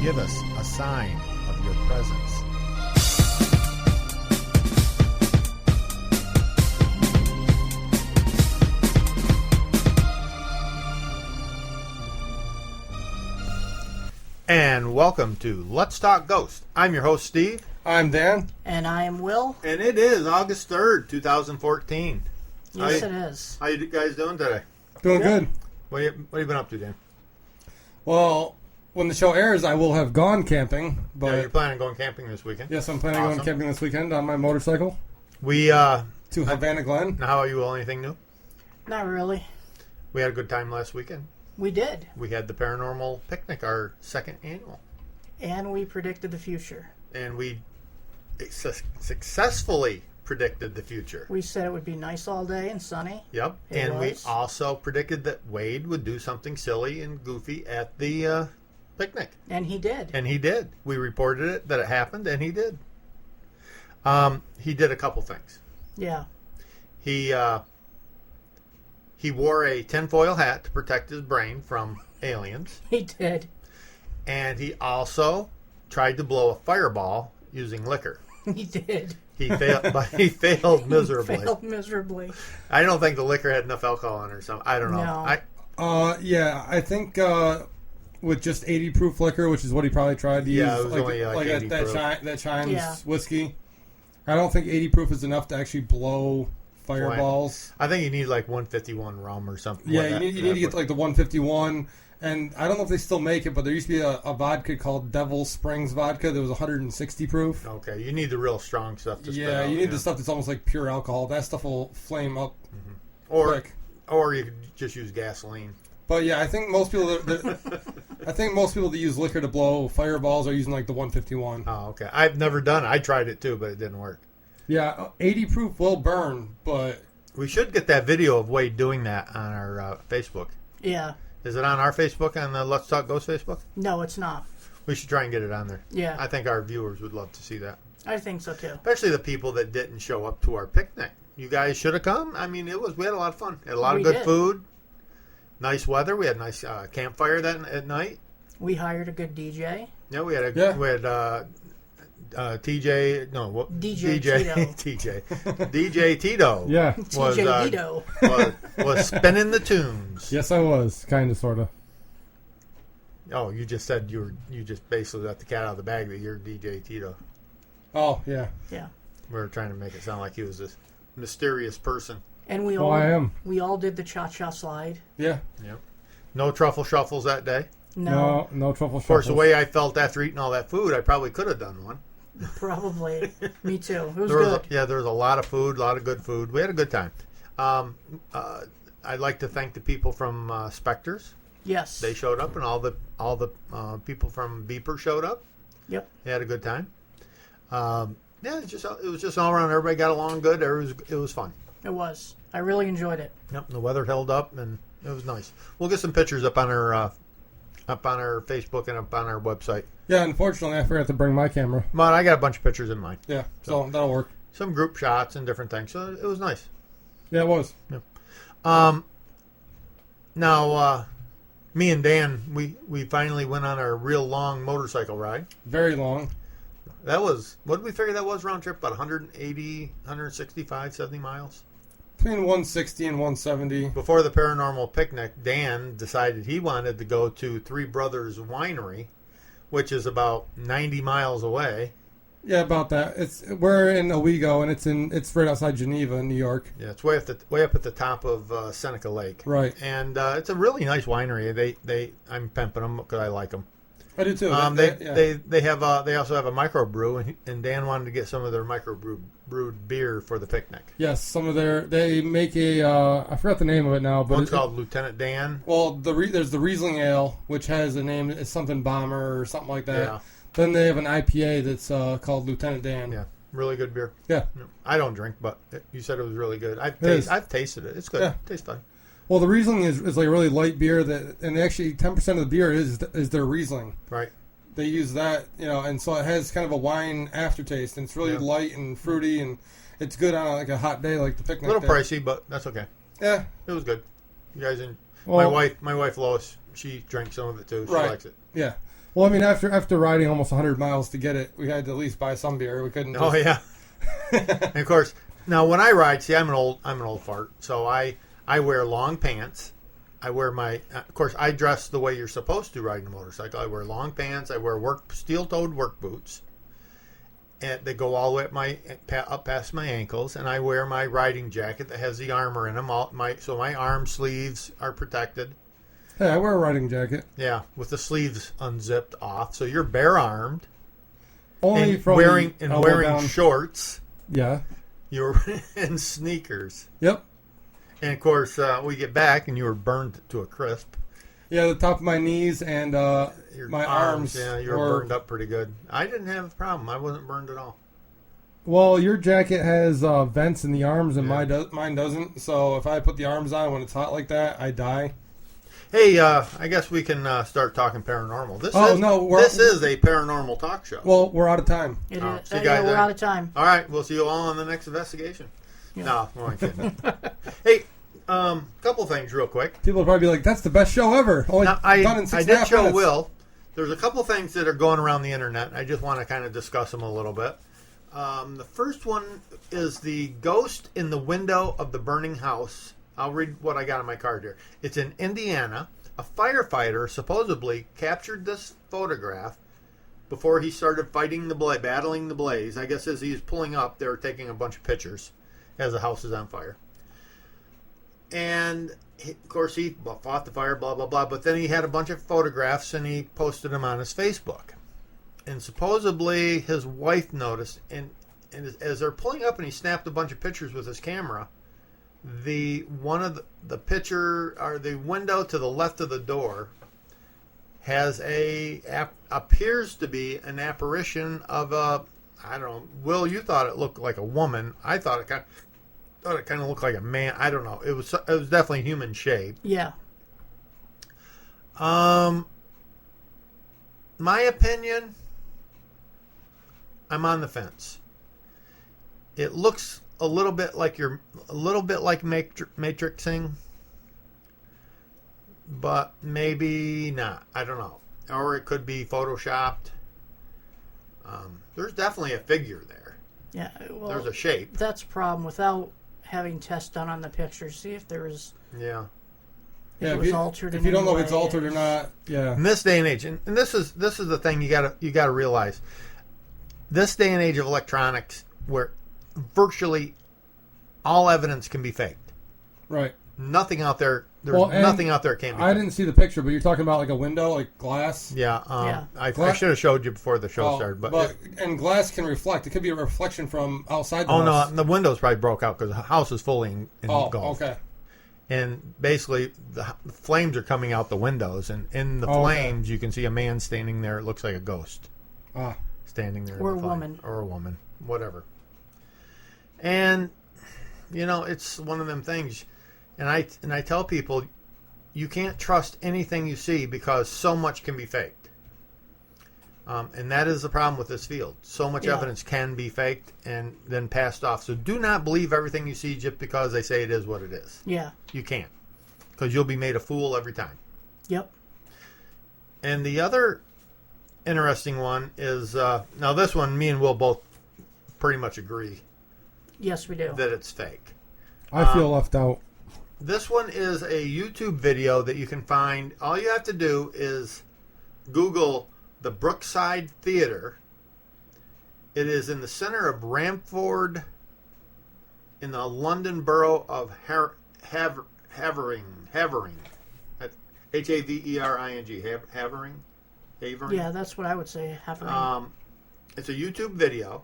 Give us a sign of your presence. And welcome to Let's Talk Ghost. I'm your host, Steve. I'm Dan. And I am Will. And it is August 3rd, 2014. Yes, it is. How you guys doing today? Doing good. What have you been up to, Dan? Well, when the show airs, I will have gone camping. But Yeah, you're planning on going camping this weekend? yes, I'm planning on going camping this weekend on my motorcycle To Havana Glen. Now, how are you, Will? Anything new? Not really. We had a good time last weekend. We did. We had the Paranormal Picnic, our second annual. And we predicted the future. And we successfully predicted the future. We said it would be nice all day and sunny. Yep. It We was. also predicted that Wade would do something silly and goofy at the picnic. And he did. And he did. We reported it, that it happened, and he did. He did a couple things. Yeah. He wore a tinfoil hat to protect his brain from aliens. He did. And he also tried to blow a fireball using liquor. He did. He failed, but he failed miserably. Failed miserably. I don't think the liquor had enough alcohol in it or something. I don't know. No. Yeah, I think with just 80 proof liquor, which is what he probably tried to use. Yeah, it was only like 80 proof. That Chimes Yeah. whiskey. I don't think 80 proof is enough to actually blow fireballs. I think you need like 151 rum or something. Yeah, you need to get to like the 151. And I don't know if they still make it, but there used to be a vodka called Devil Springs vodka that was 160 proof. Okay, you need the real strong stuff to Yeah, you need the stuff that's almost like pure alcohol. That stuff will flame up quick. Or you could just use gasoline. But yeah, I think most people that use liquor to blow fireballs are using like the 151. Oh, okay. I've never done it. I tried it too, but it didn't work. Yeah, 80 proof will burn, but We should get that video of Wade doing that on our Facebook. Yeah. Is it on our Facebook, on the Let's Talk Ghost Facebook? No, it's not. We should try and get it on there. Yeah. I think our viewers would love to see that. I think so too. Especially the people that didn't show up to our picnic. You guys should have come. I mean, we had a lot of fun. Had a lot of good food. Nice weather. We had a nice campfire at night. We hired a good DJ. Yeah, we had TJ. No, what? DJ Tito. TJ. DJ Tito. yeah. Was, TJ Tito. was spinning the tunes. Yes, I was kind of, sort of. Oh, you just said you just basically let the cat out of the bag that you're DJ Tito. Oh yeah. Yeah. We were trying to make it sound like he was this mysterious person. And we I am. We all did the cha-cha slide. Yeah. Yep. No truffle shuffles that day. No. No truffle. Of course, the way I felt after eting all that food, I probably could have done one. Probably. Me too. It was good. There was a lot of food, a lot of good food. We had a good time. I'd like to thank the people from Spectres. Yes. They showed up, and all the people from Beeper showed up. Yep. They had a good time. It was just all around. Everybody got along good. It was fun. It was. I really enjoyed it. Yep. The weather held up, and it was nice. We'll get some pictures up on our Facebook and up on our website. Yeah, unfortunately, I forgot to bring my camera. But I got a bunch of pictures in mine. Yeah, so that'll work. Some group shots and different things. So it was nice. Yeah, it was. Yeah. Now, me and Dan, we finally went on our real long motorcycle ride. Very long. That was, what did we figure that was round trip? About 180, 165, 70 miles? Between 160 and 170. Before the Paranormal Picnic, Dan decided he wanted to go to Three Brothers Winery, which is about 90 miles away. Yeah, about that. We're in Owego, and it's right outside Geneva, New York. Yeah, it's way up at the top of Seneca Lake. Right. And it's a really nice winery. I'm pimping them because I like them. I do too. They also have a microbrew, and Dan wanted to get some of their microbrewed beer for the picnic. Yes, they make I forgot the name of it now, but it's called Lieutenant Dan. Well, there's the Riesling Ale, which has a name, it's something Bomber or something like that. Yeah. Then they have an IPA that's called Lieutenant Dan. Yeah, really good beer. Yeah. I don't drink, but you said it was really good. I've tasted it. It's good. Yeah. It tastes fine. Well, the Riesling is like a really light beer and actually 10% of the beer is their Riesling. Right. They use that, and so it has kind of a wine aftertaste, and it's really light and fruity, and it's good on like a hot day like the picnic. A little day. pricey, but that's okay. Yeah, it was good. You guys, well, my wife Lois, she drank some of it too. She likes it. Yeah. Well, I mean, after riding almost 100 miles to get it, we had to at least buy some beer. We couldn't. Oh yeah. And of course, now when I ride, see, I'm an old fart, so I wear long pants. I wear of course, I dress the way you're supposed to riding a motorcycle. I wear long pants. I wear steel-toed work boots, and they go all the way up past my ankles. And I wear my riding jacket that has the armor in them. So my arm sleeves are protected. Hey, I wear a riding jacket. Yeah, with the sleeves unzipped off, so you're bare-armed. Only and from wearing down. shorts. Yeah. You're in sneakers. Yep. And of course, we get back, and you were burned to a crisp. Yeah, the top of my knees and my arms. Yeah, you were burned up pretty good. I didn't have a problem. I wasn't burned at all. Well, your jacket has vents in the arms, and mine doesn't. So if I put the arms on when it's hot like that, I die. Hey, I guess we can start talking paranormal. This is a paranormal talk show. Well, we're out of time. It is. See you guys we're then. out of time. All right, we'll see you all on the next investigation. Yeah. No, we're only kidding. Hey, couple things real quick. People will probably be like, "That's the best show ever." Only Now, done in 6 I and a did half show minutes. Will. There's a couple things that are going around the internet. I just want to kind of discuss them a little bit. The first one is the ghost in the window of the burning house. I'll read what I got on my card here. It's in Indiana. A firefighter supposedly captured this photograph before he started battling the blaze. I guess as he's pulling up, they were taking a bunch of pictures as the house is on fire. And, of course, he fought the fire, blah, blah, blah. But then he had a bunch of photographs, and he posted them on his Facebook. And supposedly his wife noticed, and as they're pulling up and he snapped a bunch of pictures with his camera, the picture, or the window to the left of the door, has appears to be an apparition of a, I don't know, Will, you thought it looked like a woman. I thought it kind of looked like a man. I don't know. It was definitely human shaped. Yeah. My opinion, I'm on the fence. It looks a little bit like matrixing, but maybe not. I don't know. Or it could be photoshopped. There's definitely a figure there. Yeah. Well, there's a shape. That's a problem without having tests done on the picture. See if there was. Yeah. If it was altered. If you don't know if it's altered or not, yeah. In this day and age, and this is the thing you gotta realize. This day and age of electronics, where virtually all evidence can be faked. Right. Nothing out there. Nothing out there can be. I didn't see the picture, but you're talking about like a window, like glass. Yeah. Yeah. I should have showed you before the show started, and glass can reflect. It could be a reflection from outside the house. house. No, the windows probably broke out because the house is fully engulfed. Okay. And basically, the flames are coming out the windows, and in the flames, you can see a man standing there. It looks like a ghost. Standing there. Or a woman. Or a woman. Whatever. And, it's one of them things. And I tell people, you can't trust anything you see because so much can be faked. And that is the problem with this field. So much evidence can be faked and then passed off. So do not believe everything you see just because they say it is what it is. Yeah. You can't. Because you'll be made a fool every time. Yep. And the other interesting one is, now this one, me and Will both pretty much agree. Yes, we do. That it's fake. I feel left out. This one is a YouTube video that you can find. All you have to do is Google the Brookside Theater. It is in the center of Ramford in the London borough of Havering. Havering. Havering? Yeah, that's what I would say. Havering. It's a YouTube video.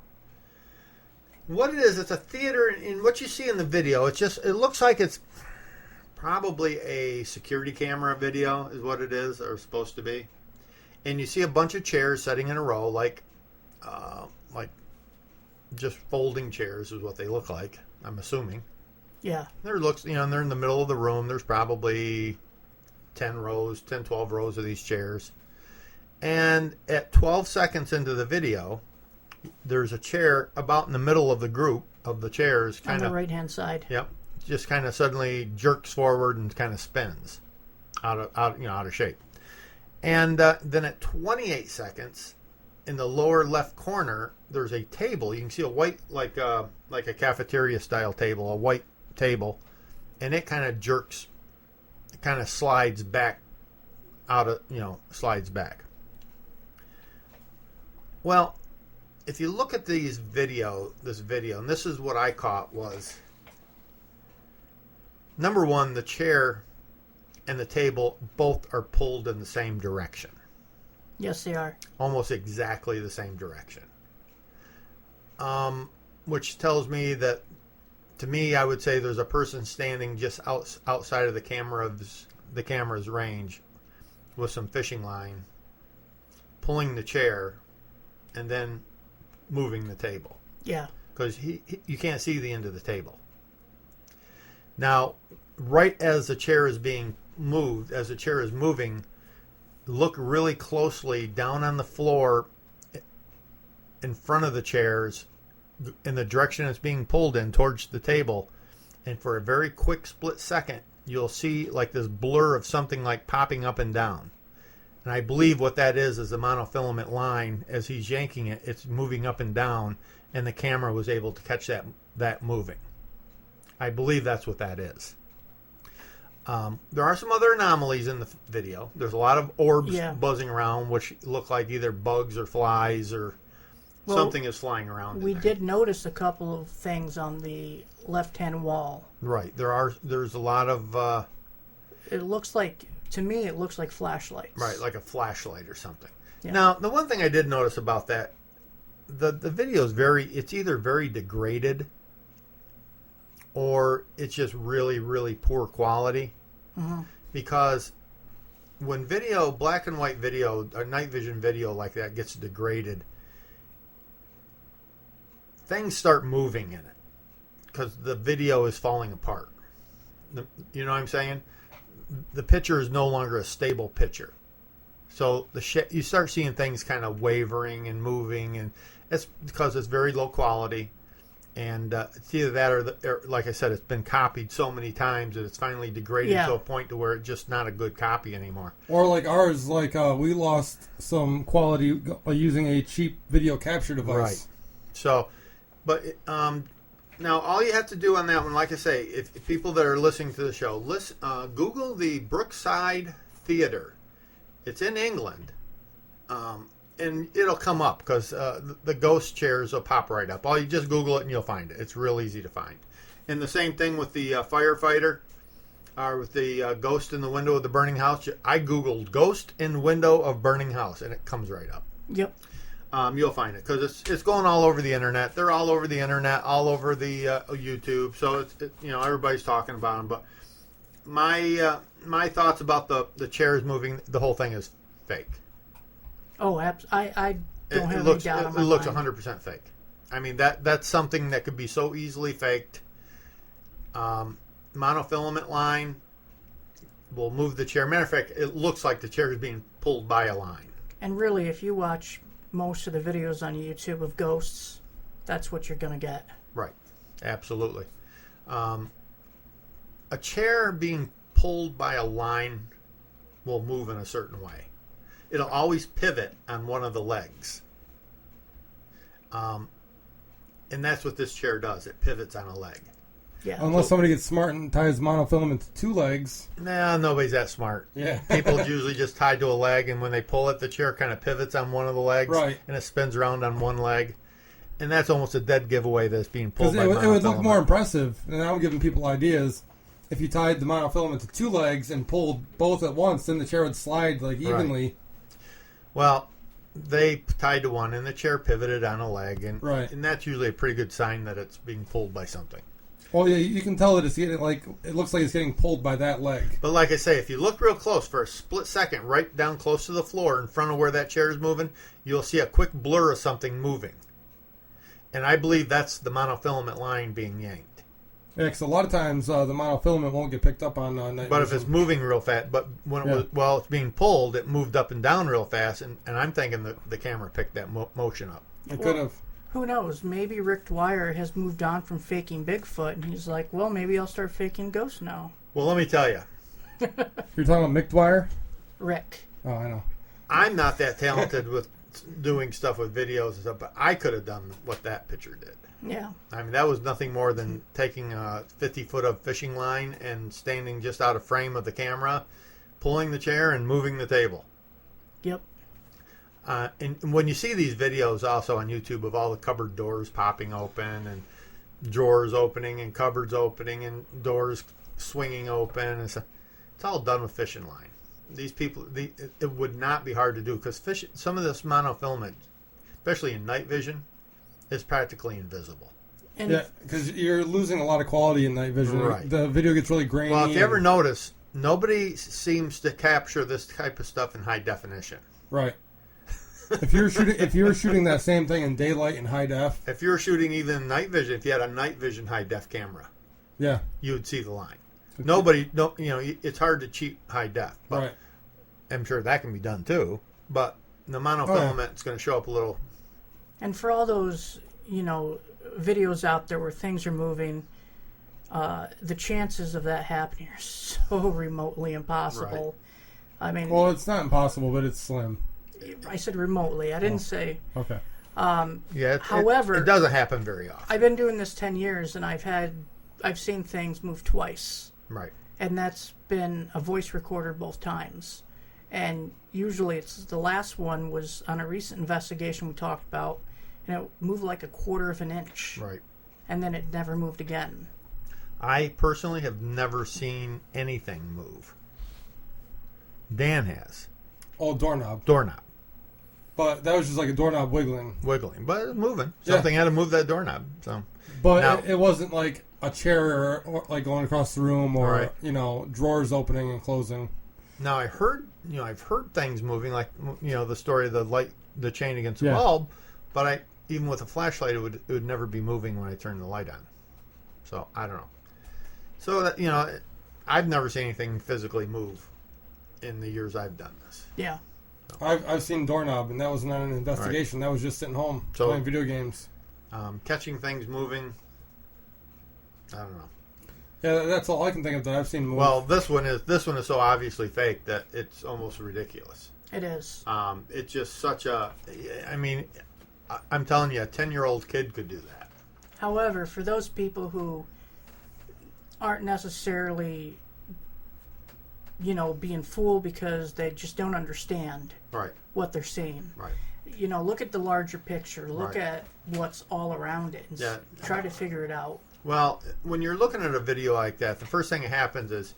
What it is, it's a theater, and what you see in the video, it looks like it's probably a security camera video is what it is, or supposed to be. And you see a bunch of chairs sitting in a row, like just folding chairs is what they look like, I'm assuming. Yeah. They're in the middle of the room. There's probably 10, 12 rows of these chairs. And at 12 seconds into the video, there's a chair about in the middle of the group of the chairs. On the right-hand side. Yep. Just kind of suddenly jerks forward and kind of spins out of shape. And then at 28 seconds, in the lower left corner, there's a table. You can see a white, like a cafeteria style table, a white table, and it kind of jerks, it kind of slides back out of, slides back. Well, if you look at this video, and this is what I caught was, number one, the chair and the table both are pulled in the same direction. Yes, they are. Almost exactly the same direction. Which tells me that, to me, I would say there's a person standing just outside of the camera's range with some fishing line, pulling the chair, and then moving the table. Yeah. Because you can't see the end of the table. Now, right as the chair is being moved, as the chair is moving, look really closely down on the floor in front of the chairs in the direction it's being pulled in towards the table, and for a very quick split second you'll see like this blur of something like popping up and down, and I believe what that is the monofilament line. As he's yanking it, it's moving up and down, and the camera was able to catch that moving. I believe that's what that is. There are some other anomalies in the video. There's a lot of orbs buzzing around, which look like either bugs or flies or something is flying around. We did notice a couple of things on the left-hand wall. Right. There's a lot of... it looks like, to me, it looks like flashlights. Right, like a flashlight or something. Yeah. Now, the one thing I did notice about that, the video is it's either very degraded or it's just really, really poor quality. Mm-hmm. Because when black and white video, or night vision video like that gets degraded, things start moving in it because the video is falling apart. You know what I'm saying? The picture is no longer a stable picture. So you start seeing things kind of wavering and moving, and it's because it's very low quality. And it's either that or like I said, it's been copied so many times that it's finally degraded to a point to where it's just not a good copy anymore. Or like ours, we lost some quality using a cheap video capture device. Right. So, but now all you have to do on that one, like I say, if people that are listening to the show, Google the Brookside Theatre. It's in England. And it'll come up because the ghost chairs will pop right up. You just Google it and you'll find it. It's real easy to find. And the same thing with the firefighter, or with the ghost in the window of the burning house. I Googled ghost in window of burning house, and it comes right up. Yep. You'll find it because it's going all over the internet. They're all over the internet, all over the YouTube. So everybody's talking about them. But my thoughts about the chairs moving, the whole thing is fake. Oh, I don't have any doubt on my It looks mind. 100% fake. I mean, that's something that could be so easily faked. Monofilament line will move the chair. Matter of fact, it looks like the chair is being pulled by a line. And really, if you watch most of the videos on YouTube of ghosts, that's what you're going to get. Right. Absolutely. A chair being pulled by a line will move in a certain way. It'll always pivot on one of the legs. And that's what this chair does. It pivots on a leg. Yeah. Unless somebody gets smart and ties monofilament to two legs. Nah, nobody's that smart. Yeah. People usually just tied to a leg, and when they pull it, the chair kind of pivots on one of the legs. Right. And it spins around on one leg. And that's almost a dead giveaway that it's being pulled Because by monofilament. it would look more impressive, and I'm giving people ideas. If you tied the monofilament to two legs and pulled both at once, then the chair would slide evenly. Right. Well, they tied to one, and the chair pivoted on a leg, and that's usually a pretty good sign that it's being pulled by something. Well, yeah, you can tell that it's getting it looks like it's getting pulled by that leg. But like I say, if you look real close for a split second, right down close to the floor in front of where that chair is moving, you'll see a quick blur of something moving. And I believe that's the monofilament line being yanked. Yeah, because a lot of times the monofilament won't get picked up on night But vision. if it's moving real fast, but when it's being pulled, it moved up and down real fast, and I'm thinking the camera picked that motion up. It could have. Who knows? Maybe Rick Dwyer has moved on from faking Bigfoot, and he's like, well, maybe I'll start faking ghosts now. Well, let me tell you. You're talking about Mick Dwyer? Rick. Oh, I know. I'm not that talented with doing stuff with videos and stuff, but I could have done what that picture did. Yeah. I mean, that was nothing more than taking a 50-foot of fishing line and standing just out of frame of the camera, pulling the chair and moving the table. Yep. And when you see these videos also on YouTube of all the cupboard doors popping open and drawers opening and cupboards opening and doors swinging open, and so, it's all done with fishing line. These people, it would not be hard to do because some of this monofilament, especially in night vision, is practically invisible. And Yeah, because you're losing a lot of quality in night vision. Right. The video gets really grainy. Well, if you ever notice, nobody seems to capture this type of stuff in high definition. Right. If you were shooting that same thing in daylight and high def, If you were shooting even night vision, if you had a night vision high def camera, yeah, you would see the line. Nobody, it's hard to cheat high def. But right. I'm sure that can be done too. But the monofilament is going to show up a little. And for all those, videos out there where things are moving, the chances of that happening are so remotely impossible. Right. I mean, well, it's not impossible, but it's slim. I said remotely. I didn't say. Okay. However, it doesn't happen very often. I've been doing this 10 years, and I've seen things move twice. Right. And that's been a voice recorder both times. And usually it's the last one was on a recent investigation we talked about, and it moved like a quarter of an inch. Right. And then it never moved again. I personally have never seen anything move. Dan has. Oh, doorknob. Doorknob. But that was just like a doorknob wiggling. But it's moving. Yeah. Something had to move that doorknob. So. But Now- it wasn't like a chair or like going across the room or, Right. Drawers opening and closing. Now I've heard things moving, like the story of the light, the chain against the Yeah. bulb, but even with a flashlight, it would never be moving when I turn the light on. So I don't know. So that I've never seen anything physically move in the years I've done this. Yeah. I've seen doorknob, and that was not an investigation. That was just sitting home playing video games. Catching things moving, I don't know. Yeah, that's all I can think of that I've seen move. Well, this one is so obviously fake that it's almost ridiculous. It is. It's just such a. I mean, I'm telling you, a 10-year-old kid could do that. However, for those people who aren't necessarily, being fooled because they just don't understand Right. what they're seeing. Right. Look at the larger picture. Look Right. at what's all around it and Yeah. try to figure it out. Well, when you're looking at a video like that, the first thing that happens is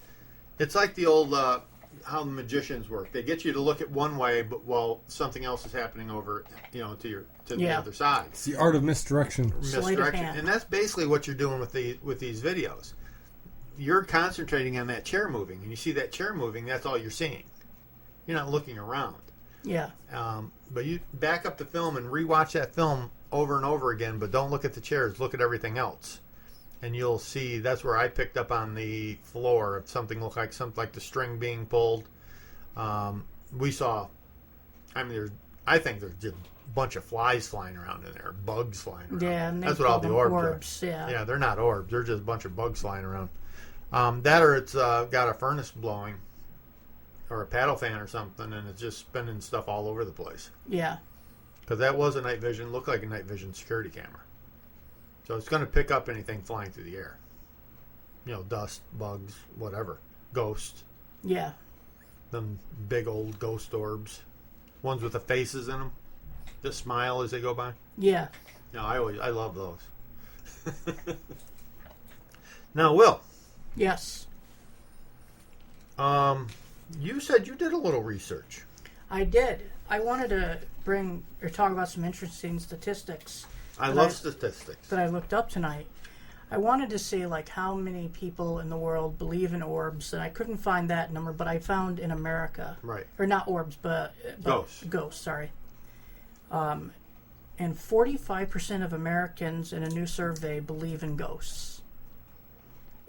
it's like the old how the magicians work. They get you to look at one way, but while something else is happening over, to the other side. It's the art of misdirection. Sleight of hand. And that's basically what you're doing with these videos. You're concentrating on that chair moving, and you see that chair moving. That's all you're seeing. You're not looking around. Yeah. But you back up the film and rewatch that film over and over again, but don't look at the chairs. Look at everything else. And you'll see that's where I picked up on the floor. If something looked like the string being pulled. We saw, I think there's just a bunch of flies flying around in there, bugs flying around. Yeah, and that's what all the orbs are. Yeah. Yeah, they're not orbs. They're just a bunch of bugs flying around. That or it's got a furnace blowing or a paddle fan or something, and it's just spinning stuff all over the place. Yeah. Because that was a night vision, looked like a night vision security camera. So it's going to pick up anything flying through the air. Dust, bugs, whatever. Ghosts. Yeah. Them big old ghost orbs. Ones with the faces in them. Just smile as they go by. Yeah. I love those. Now, Will. Yes. You said you did a little research. I did. I wanted to talk about some interesting statistics. I love statistics. That I looked up tonight. I wanted to see how many people in the world believe in orbs, and I couldn't find that number, but I found in America. Right. Or not orbs, but ghosts. Ghosts, sorry. And 45% of Americans in a new survey believe in ghosts.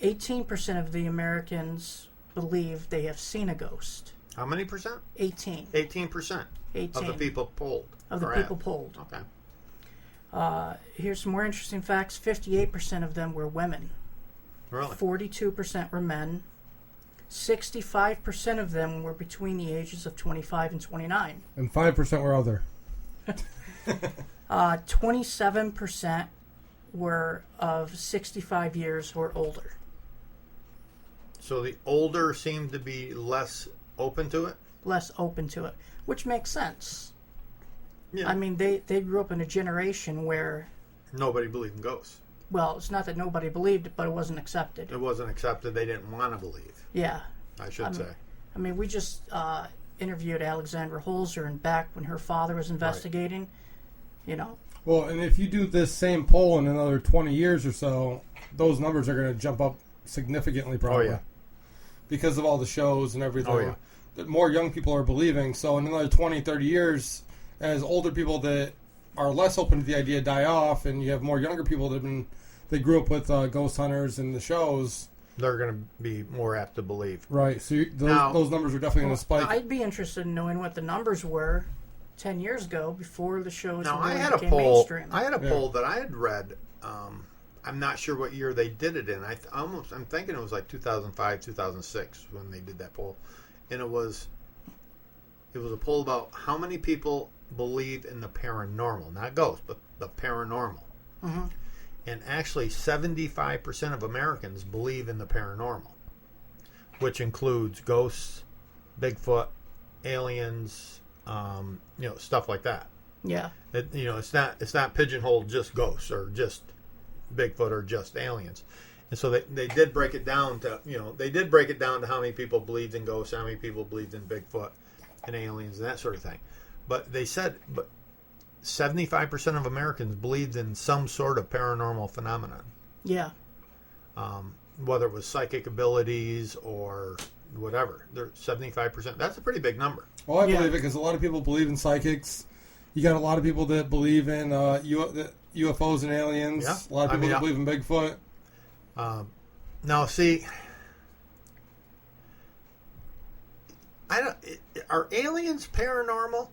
18% of the Americans believe they have seen a ghost. How many percent? 18. 18%. 18. Of the people polled. Of the people polled. Okay. Here's some more interesting facts. 58% of them were women. Really? 42% were men. 65% of them were between the ages of 25 and 29. And 5% were other. 27% were of 65 years or older. So the older seemed to be less open to it? Less open to it, which makes sense. Yeah. I mean, they grew up in a generation where, Nobody believed in ghosts. well, it's not that nobody believed it, but it wasn't accepted. It wasn't accepted. They didn't want to believe, Yeah. I should say. I mean, we just interviewed Alexandra Holzer, and back when her father was investigating, you know. Well, and if you do this same poll in another 20 years or so, those numbers are going to jump up significantly, probably. Oh, yeah. Because of all the shows and everything. Oh, yeah. That more young people are believing. So in another 20, 30 years, as older people that are less open to the idea die off, and you have more younger people that grew up with ghost hunters and the shows. They're going to be more apt to believe. Right. So Now- those numbers are definitely going to spike. I'd be interested in knowing what the numbers were 10 years ago before the shows Now, really I had a became poll. mainstream. I had a poll that I had read. I'm not sure what year they did it in. I'm thinking it was like 2005, 2006 when they did that poll, and it was a poll about how many people believe in the paranormal, not ghosts, but the paranormal. Mm-hmm. And actually, 75% of Americans believe in the paranormal, which includes ghosts, Bigfoot, aliens, stuff like that. Yeah. It's not pigeonholed just ghosts or just Bigfoot or just aliens. And so they did break it down to how many people believed in ghosts, how many people believed in Bigfoot and aliens and that sort of thing. But they said 75% of Americans believed in some sort of paranormal phenomenon. Yeah. Whether it was psychic abilities or whatever. They're 75%. That's a pretty big number. Well, I believe it because a lot of people believe in psychics. You got a lot of people that believe in UFOs and aliens. Yeah. A lot of people that believe in Bigfoot. Now, see, are aliens paranormal?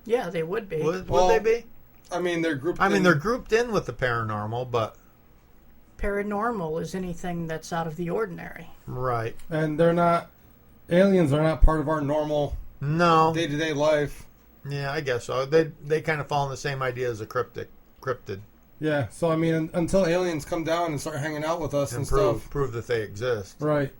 Yeah, they would be. Would Well, they be? I mean, they're grouped. They're grouped in with the paranormal, but Paranormal is anything that's out of the ordinary. right. And they're not. Aliens are not part of our normal No. day-to-day life. Yeah, I guess so. They kind of fall in the same idea as a cryptid. Yeah, so I mean, until aliens come down and start hanging out with us and stuff. Prove that they exist. Right.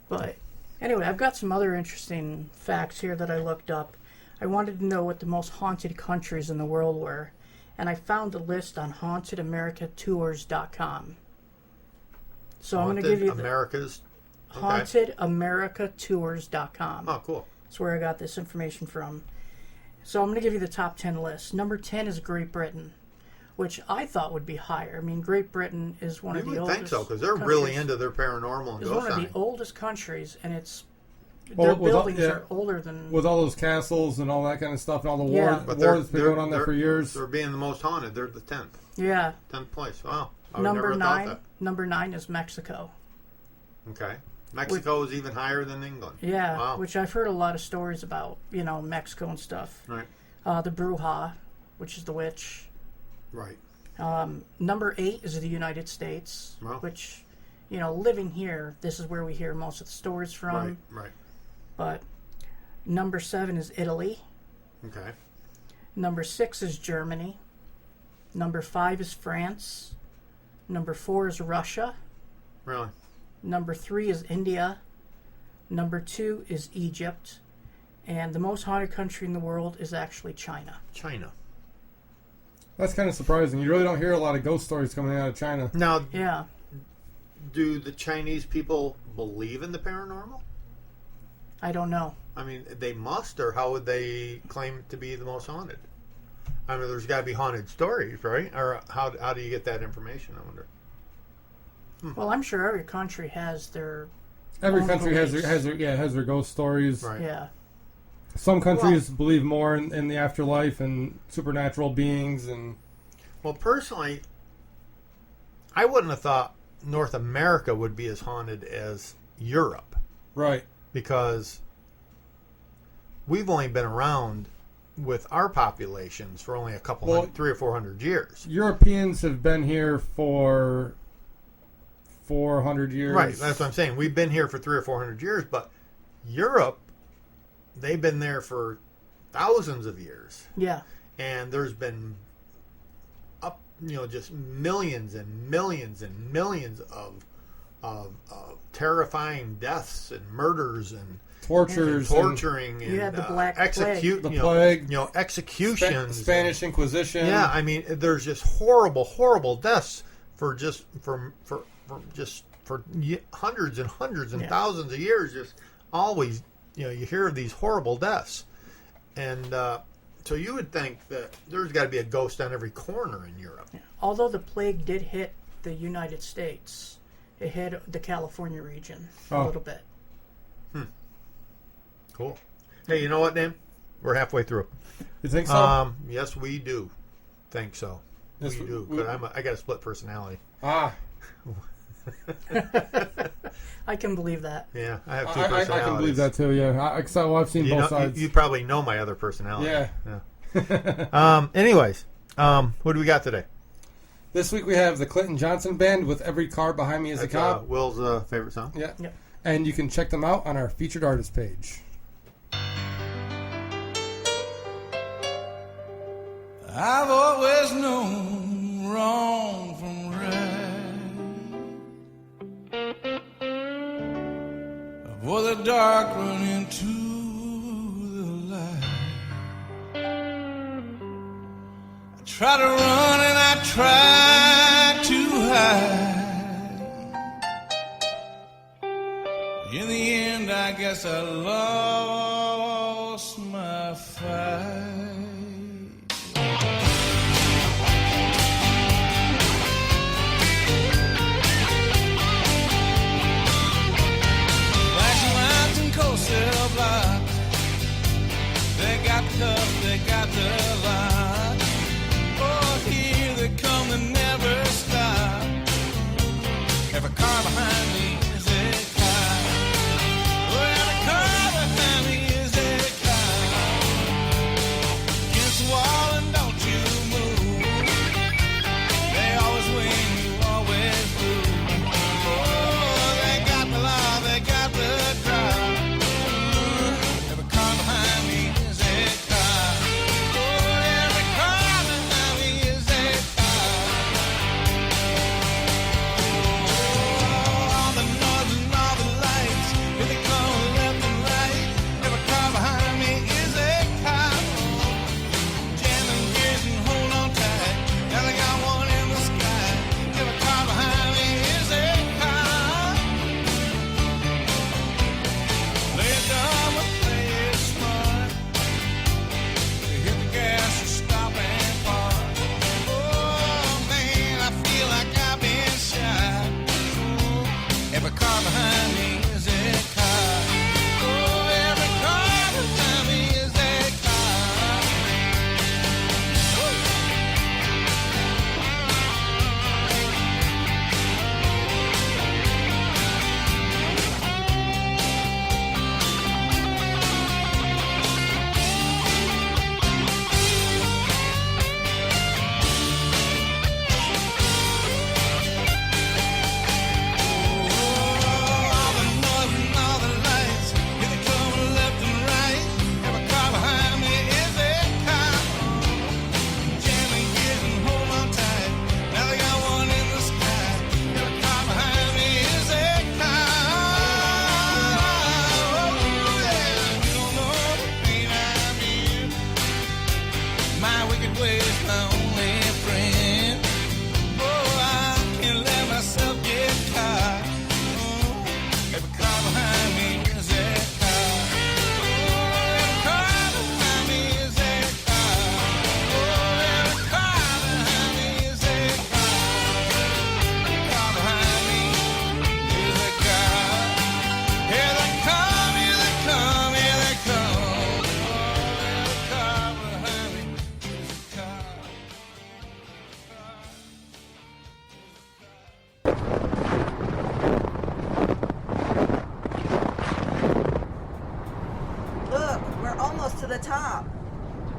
But anyway, I've got some other interesting facts here that I looked up. I wanted to know what the most haunted countries in the world were, and I found a list on hauntedamericatours.com. So I'm going to give you America's hauntedamericatours.com. Oh, cool. That's where I got this information from. So I'm going to give you the top 10 list. Number 10 is Great Britain, which I thought would be higher. I mean, Great Britain is one of the oldest. You would think so, because they're really into their paranormal and It's ghost one of hunting. the oldest countries, and Well, their buildings are older than. With all those castles and all that kind of stuff and all the Yeah. war that's been going on there for years. They're being the most haunted. They're the 10th. Yeah. 10th place. Wow. I would Number never have thought 9. Number 9 is Mexico. that. Okay. Mexico is even higher than England. Yeah, Wow. which I've heard a lot of stories about, Mexico and stuff. Right. The Bruja, which is the witch. Right. Number 8 is the United States, Wow. which, living here, this is where we hear most of the stories from. Right. But number 7 is Italy. Okay. Number 6 is Germany. Number 5 is France. Number 4 is Russia. Really? Number 3 is India. Number 2 is Egypt. And the most haunted country in the world is actually China. China. That's kind of surprising. You really don't hear a lot of ghost stories coming out of China. Now, Yeah. do the Chinese people believe in the paranormal? I don't know. I mean, they must, or how would they claim to be the most haunted? I mean, there's got to be haunted stories, right? Or how do you get that information, I wonder? Well, I'm sure every country has their Every own country has beliefs. their ghost stories. Right. Yeah. Some countries believe more in the afterlife and supernatural beings and. Well, personally, I wouldn't have thought North America would be as haunted as Europe. Right. Because we've only been around with our populations for only a couple 300 or 400 years. Europeans have been here for 400 years. Right, that's what I'm saying. We've been here for 300 or 400 years, but Europe, they've been there for thousands of years. Yeah. And there's been just millions and millions and millions of terrifying deaths and murders and tortures, torturing, you had the and Black Plague. the plague, executions, Spanish Inquisition. Yeah, I mean, there's just horrible, horrible deaths for hundreds and hundreds and thousands of years. Just always, you hear of these horrible deaths, and so you would think that there's got to be a ghost on every corner in Europe. Yeah. Although the plague did hit the United States, it hit the California region a little bit. Cool. Hey, you know what, Dan? We're halfway through. You think so? Yes, we do. Think so. Yes, we do. But I got a split personality. Ah. I can believe that. Yeah, I have two personalities. I can believe that too. Yeah, I've seen both sides. You probably know my other personality. Yeah. Anyways, what do we got today? This week we have the Clinton Johnson Band with Every Car Behind Me Is a Cop. Will's favorite song. Yeah. Yep. And you can check them out on our featured artist page. I've always known wrong from right. Avoid the dark, run into the light. I try to run and I try to hide. In the end, I guess I lost my fight. They got tough, they got the line. Oh, here they come, they never stop. Every car behind me is a cop. Oh, every car behind me is a cop. Against the wall and don't you move. They always win, you always lose. Oh, they got the law, they got the crowd.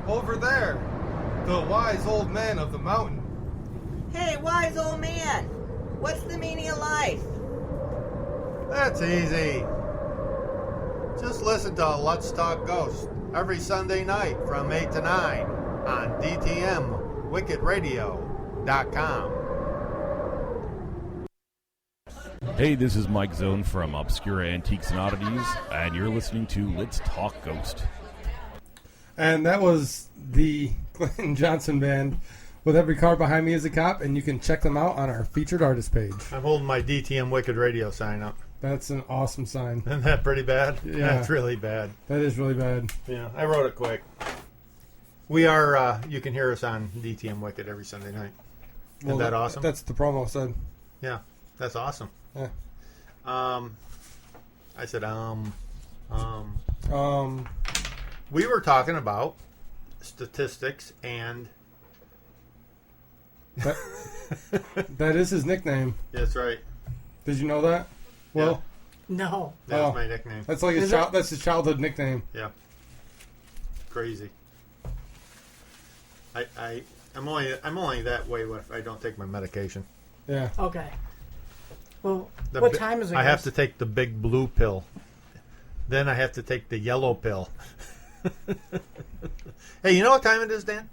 Over there, the wise old man of the mountain. Hey, wise old man, what's the meaning of life? That's easy. Just listen to Let's Talk Ghosts every Sunday night from 8 to 9 on DTMWickedRadio.com. Hey, this is Mike Zone from Obscura Antiques and Oddities, and you're listening to Let's Talk Ghost. And that was the Clinton Johnson Band with Every Car Behind Me is a Cop, and you can check them out on our featured artist page. I'm holding my DTM Wicked Radio sign up. That's an awesome sign. Isn't that pretty bad? Yeah. That's really bad. That is really bad. Yeah, I wrote it quick. We are, you can hear us on DTM Wicked every Sunday night. Isn't that awesome? That's what the promo said. Yeah, that's awesome. Yeah. I said, we were talking about statistics and... That is his nickname. That's right. Did you know that? Well, No. That was Oh. my nickname. that's like that's his childhood nickname. Yeah. Crazy. I'm only that way if I don't take my medication. Yeah. Okay. Well, The what bi- time is it? I have guys? to take the big blue pill. Then I have to take the yellow pill. Hey, you know what time it is, Dan?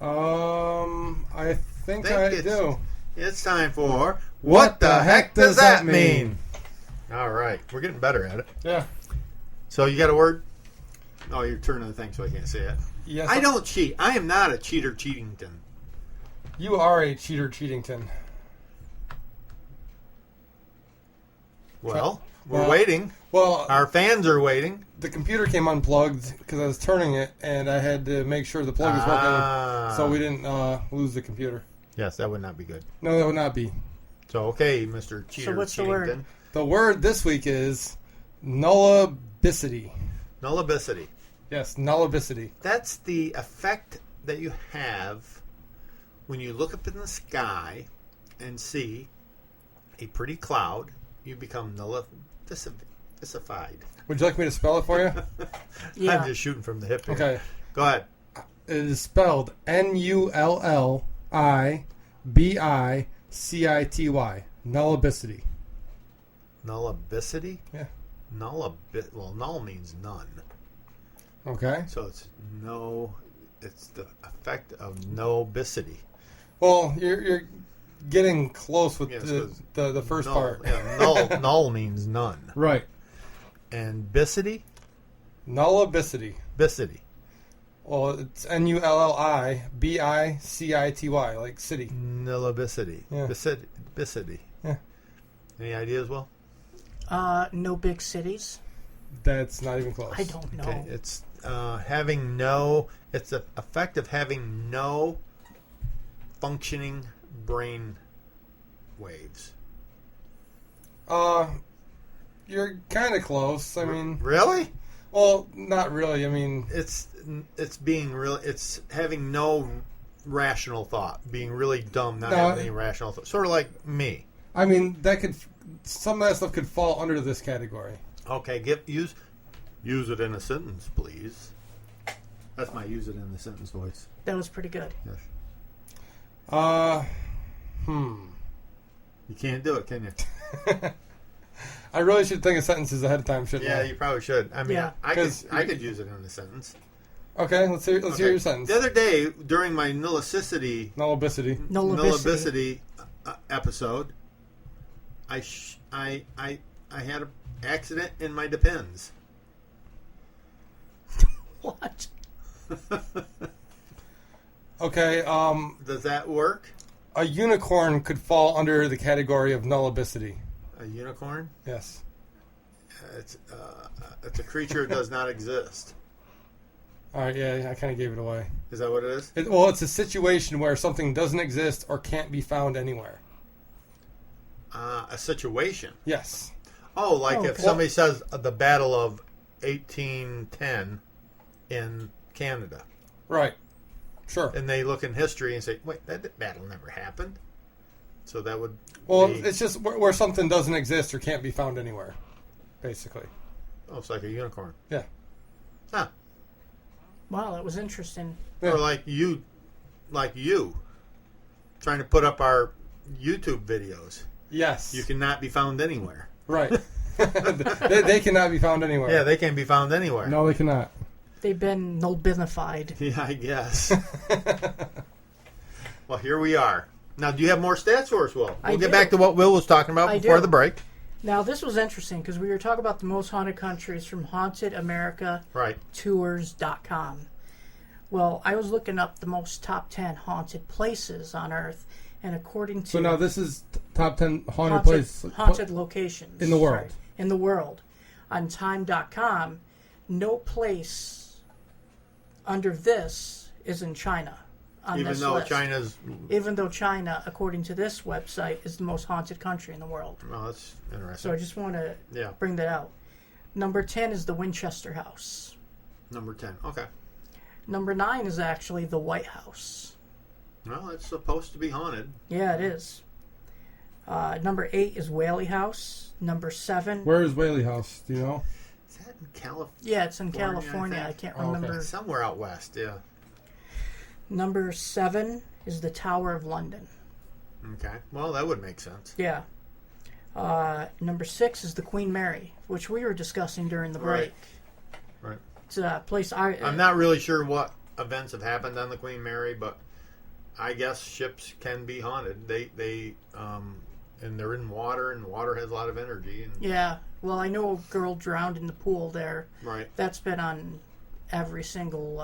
I think I do. It's time for What the heck does that mean? All right, we're getting better at it. Yeah. So you got a word? Oh, you're turning the thing so I can't say it. Yes. I don't cheat. I am not a cheater, Cheatington. You are a cheater, Cheatington. Well, we're Well- waiting. Well, Our fans are waiting. the computer came unplugged because I was turning it, and I had to make sure the plug was Ah. working, so we didn't lose the computer. Yes, that would not be good. No, that would not be. So, okay, Mr. Cheater, what's the Cheatington. word? The word this week is nullabicity. Nullabicity. Yes, nullabicity. That's the effect that you have when you look up in the sky and see a pretty cloud. You become nullabicified. Would you like me to spell it for you? Yeah. I'm just shooting from the hip here. Okay. Go ahead. It is spelled nullibicity. Nullabicity. Nullabicity? Yeah. Well, null means none. Okay. So it's the effect of nobicity. Well, you're getting close with Yes, the first null, part. Yeah, null means none. Right. And bicity? Nullabicity. Bicity. Well, it's nullibicity, like city. Nullabicity. Yeah. Bicity. Yeah. Any ideas, Will? No big cities. That's not even close. I don't know. Okay, it's it's the effect of having no functioning brain waves. You're kind of close. I mean, Really? well, not really. I mean, It's being real. It's having no rational thought, being really dumb, not No, having any rational thought. Sort of like me. that could some of that stuff could fall under this category. Okay, use it in a sentence, please. That's my use it in a sentence voice. That was pretty good. Yes. You You can't do it, can you? I really should think of sentences ahead of time, shouldn't Yeah, I? you probably should. I mean, Yeah. I 'Cause- could use it in a sentence. Okay, let's hear Okay. your sentence. The other day, during my nullabicity Nullabicity. episode, I had an accident in my Depends. What? Okay, Does that work? a unicorn could fall under the category of nullabicity. A unicorn? Yes. It's a creature that does not exist. All right, yeah, I kind of gave it away. Is that what it is? Well, it's a situation where something doesn't exist or can't be found anywhere. A situation. Yes. Oh, like if okay. somebody says the Battle of 1810 in Canada, Right. Sure. and they look in history and say, "Wait, that battle never happened." So that would Well, be, it's just where something doesn't exist or can't be found anywhere, basically. oh, it's like a unicorn. Yeah. Huh. Wow, that was interesting. Yeah. Or like you trying to put up our YouTube videos. Yes. You cannot be found anywhere. Right. they cannot be found anywhere. Yeah, they can't be found anywhere. No, they cannot. They've been nobinified. Yeah, I guess. Well, here we are. Now, do you have more stats for us, Will? We'll get back to what Will was talking about before the break. Now, this was interesting because we were talking about the most haunted countries from HauntedAmericaTours.com. Well, I was looking up the most top 10 haunted places on Earth, and according to... So now this is top 10 haunted places. Haunted locations. In the world. Sorry, in the world. On Time.com, no place under this is in China. Even though China's... Even though China, according to this website, is the most haunted country in the world. Oh, that's interesting. So I just want to bring that out. Number 10 is the Winchester House. Number 10, okay. Number 9 is actually the White House. Well, it's supposed to be haunted. Yeah, it is. Number 8 is Whaley House. Number 7... Where is Whaley House? Do you know? Is that in California? Yeah, it's in California. I can't remember. Okay. Somewhere out west, yeah. Number 7 is the Tower of London. Okay. Well, that would make sense. Yeah. Number 6 is the Queen Mary, which we were discussing during the break. Right. It's a place I'm not really sure what events have happened on the Queen Mary, but I guess ships can be haunted. They and they're in water, and water has a lot of energy. And, yeah. Well, I know a girl drowned in the pool there. Right. That's been on every single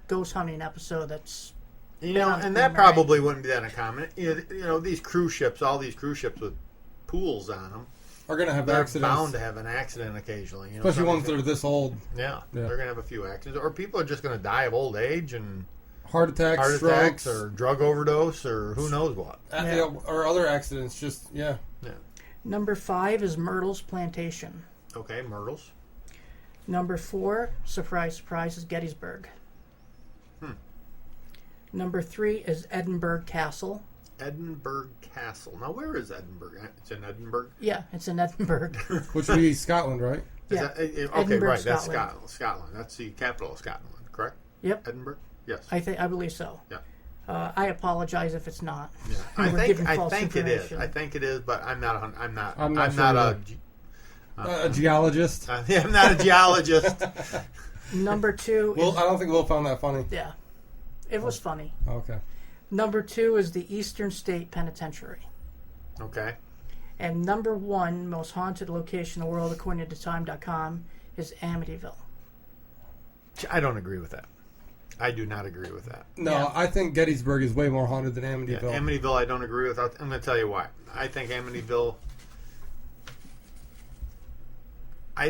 ghost hunting episode that's... and that probably wouldn't be that uncommon. You know, these cruise ships, all these cruise ships with pools on them, are going to have they're accidents. bound to have an accident occasionally. Especially ones that are this old. Yeah, they're going to have a few accidents. Or people are just going to die of old age and... Heart attacks, or drug overdose, or who knows what. Or other accidents, Yeah. Number 5 is Myrtle's Plantation. Okay, Myrtle's. Number 4, surprise, surprise, is Gettysburg. Number 3 is Edinburgh Castle. Edinburgh Castle. Now, where is Edinburgh? It's in Edinburgh? Yeah, it's in Edinburgh. Which would be Scotland, right? Yeah. Okay, Edinburgh, right. Scotland. That's Scotland. That's the capital of Scotland, correct? Yep. Edinburgh? Yes. I believe so. Yeah. I apologize if it's not. Yeah. I think it is. I think it is, but I'm not a geologist. I'm not a geologist. Number 2 I don't think Will found that funny. Yeah. It was funny. Okay. Number 2 is the Eastern State Penitentiary. Okay. And number 1 most haunted location in the world, according to Time.com, is Amityville. I don't agree with that. I do not agree with that. No, Yeah. I think Gettysburg is way more haunted than Amityville. Yeah, Amityville, I don't agree with. I'm going to tell you why. I think Amityville... I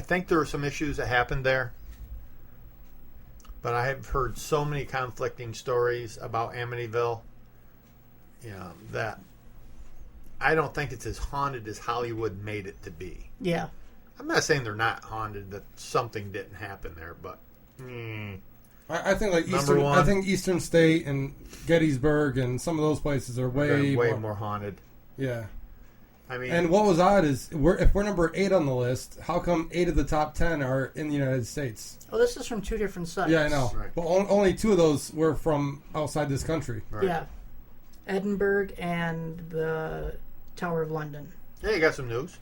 think there were some issues that happened there. But I have heard so many conflicting stories about Amityville, that I don't think it's as haunted as Hollywood made it to be. Yeah. I'm not saying they're not haunted, that something didn't happen there, but... I think Eastern State and Gettysburg and some of those places are way more haunted. Yeah. I mean, and what was odd is if we're number 8 on the list, how come 8 of the top 10 are in the United States? Oh, this is from 2 different sites. Yeah, I know. Right. But only 2 of those were from outside this country. Right. Yeah. Edinburgh and the Tower of London. Yeah, you got some news.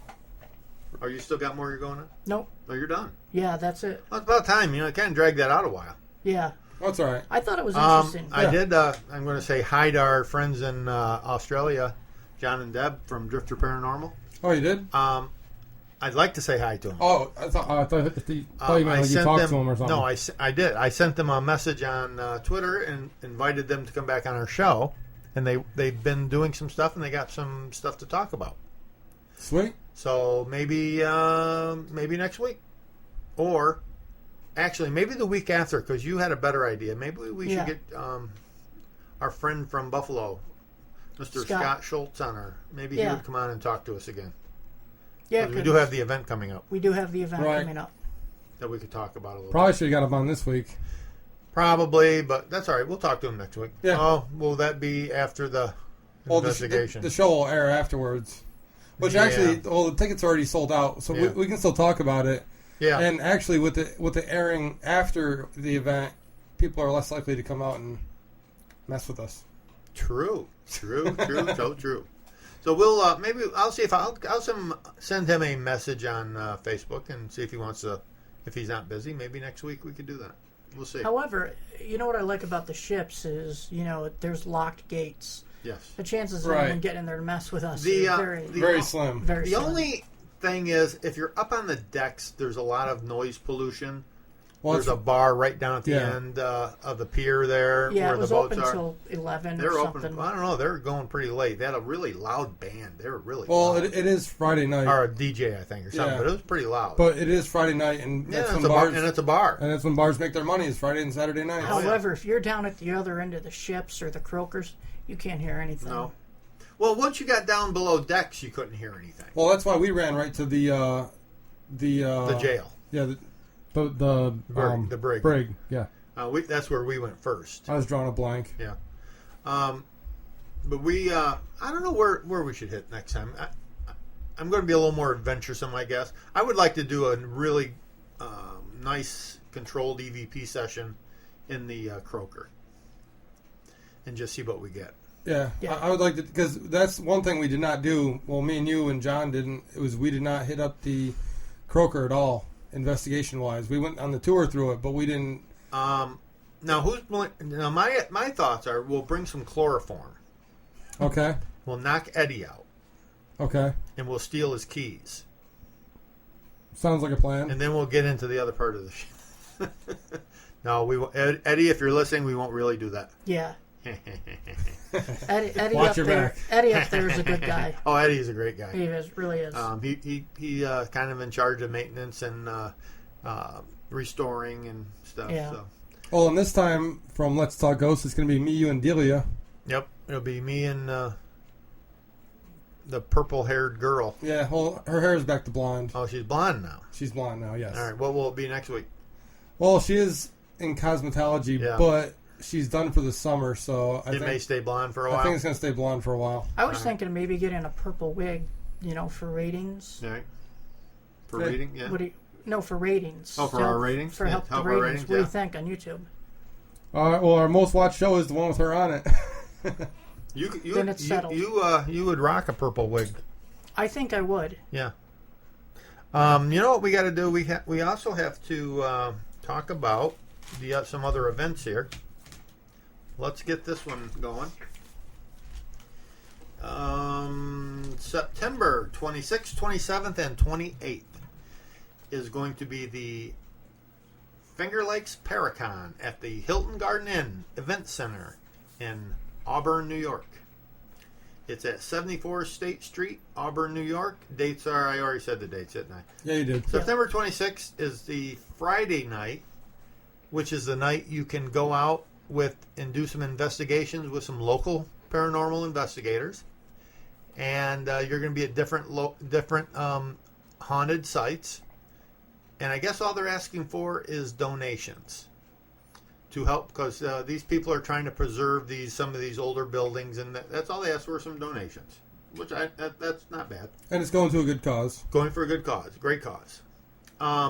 Or you still got more you're going on? Nope. No, you're done. Yeah, that's it. Well, it's about time. It kind of dragged that out a while. Yeah. That's all right. I thought it was interesting. I did. I'm going to say hi to our friends in Australia, John and Deb from Drifter Paranormal. Oh, you did? I'd like to say hi to them. Oh, I thought you meant you talked to them or something. No, I did. I sent them a message on Twitter and invited them to come back on our show. And they've been doing some stuff, and they got some stuff to talk about. Sweet. So maybe next week. Or, actually, maybe the week after, because you had a better idea. Maybe we should get our friend from Buffalo, Mr. Scott Schultz, on our... Maybe he would come on and talk to us again. Yeah, we do have the event coming up. We do have the event coming up. That we could talk about a little Probably bit. should have got him on this week. Probably, but that's all right. We'll talk to him next week. Yeah. Oh, will that be after the investigation? The show will air afterwards. Which actually, the tickets are already sold out, so we can still talk about it. Yeah. And actually, with the airing after the event, people are less likely to come out and mess with us. True. So true. So So we'll maybe I'll see if I'll send him a message on Facebook and see if he wants to. If he's not busy, maybe next week we could do that. We'll see. However, you know what I like about the ships is, there's locked gates. Yes. The chances of Right. anyone getting in there to mess with us The, are Very slim. very The slim. only thing is, if you're up on the decks, there's a lot of noise pollution. Well, There's a bar right down at the Yeah. end of the pier there Yeah, where it was the boats open are. until 11 They're or open. something. I don't know. They're going pretty late. They had a really loud band. They were really Well, loud. it is Friday night, Or a DJ, I think, or something. Yeah. But it was pretty loud. but it is Friday night, and yeah, that's it's when a bar, bars and it's a bar. and that's when bars make their money. Is Friday and Saturday nights. Oh, yeah. However, if you're down at the other end of the ships or the croakers, you can't hear anything. No. Well, once you got down below decks, you couldn't hear anything. Well, that's why we ran right to the The jail. Yeah, the The brig. Brig. Yeah, That's where we went first. I was drawing a blank. Yeah. But we, I don't know where we should hit next time. I'm going to be a little more adventuresome, I guess. I would like to do a really nice controlled EVP session in the Croaker and just see what we get. Yeah, Yeah. I would like to, because that's one thing we did not do. Well, me and you and John didn't. It was we did not hit up the Croaker at all, investigation wise. We went on the tour through it, but we didn't. Now, my thoughts are we'll bring some chloroform. Okay, We'll knock Eddie out, okay, and we'll steal his keys. sounds like a plan. And then we'll get into the other part of the show. No, we won't. Eddie, if you're listening, we won't really do that. Yeah. Eddie Watch up your there. back. Eddie up there is a good guy. Oh, Eddie's a great guy. He really is. He kind of in charge of maintenance and restoring and stuff. Yeah. So. Well, and this time from Let's Talk Ghosts, it's going to be me, you, and Delia. Yep, it'll be me and the purple-haired girl. Yeah, well, her hair is back to blonde. Oh, she's blonde now. She's blonde now, yes. All right, what will it be next week? Well, she is in cosmetology, Yeah. but she's done for the summer, so I It may think, stay blonde for a I while. think it's going to stay blonde for a while. I was thinking of maybe getting a purple wig, for ratings. All right. For Yeah. reading, yeah. What do you, no, for ratings. Oh, for our ratings? For Yeah, help help the our ratings. ratings, What do you yeah. think on YouTube? Well, our most watched show is the one with her on it. You Then it's settled. You would rock a purple wig. I think I would. Yeah. You know what we got to do? We also have to talk about some other events here. Let's get this one going. September 26th, 27th, and 28th is going to be the Finger Lakes Paracon at the Hilton Garden Inn Event Center in Auburn, New York. It's at 74 State Street, Auburn, New York. Dates are, I already said the dates, didn't I? Yeah, you did. September 26th is the Friday night, which is the night you can go out and do some investigations with some local paranormal investigators. And you're going to be at different haunted sites. And I guess all they're asking for is donations to help, because these people are trying to preserve some of these older buildings, and that's all they ask for, some donations, which that's not bad. And it's going to a good cause. Going for a good cause, great cause.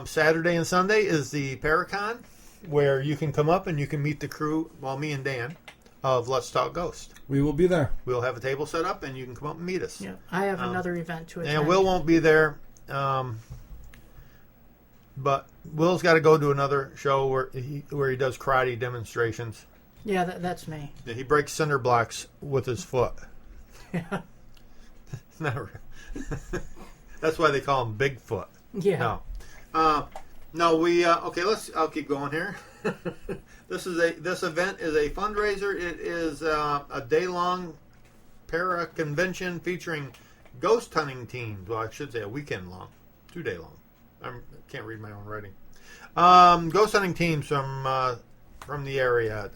Saturday and Sunday is the Paracon, where you can come up and you can meet the crew, me and Dan, of Let's Talk Ghost. We will be there. We'll have a table set up, and you can come up and meet us. Yeah, I have another event to attend. And Will won't be there, but Will's got to go to another show where he does karate demonstrations. Yeah, that's me. He breaks cinder blocks with his foot. Yeah. That's why they call him Bigfoot. Yeah. No, I'll keep going here. This event is a fundraiser. It is a day-long para-convention featuring ghost hunting teams. Well, I should say a weekend long, 2 day long. I can't read my own writing. Ghost hunting teams from the area,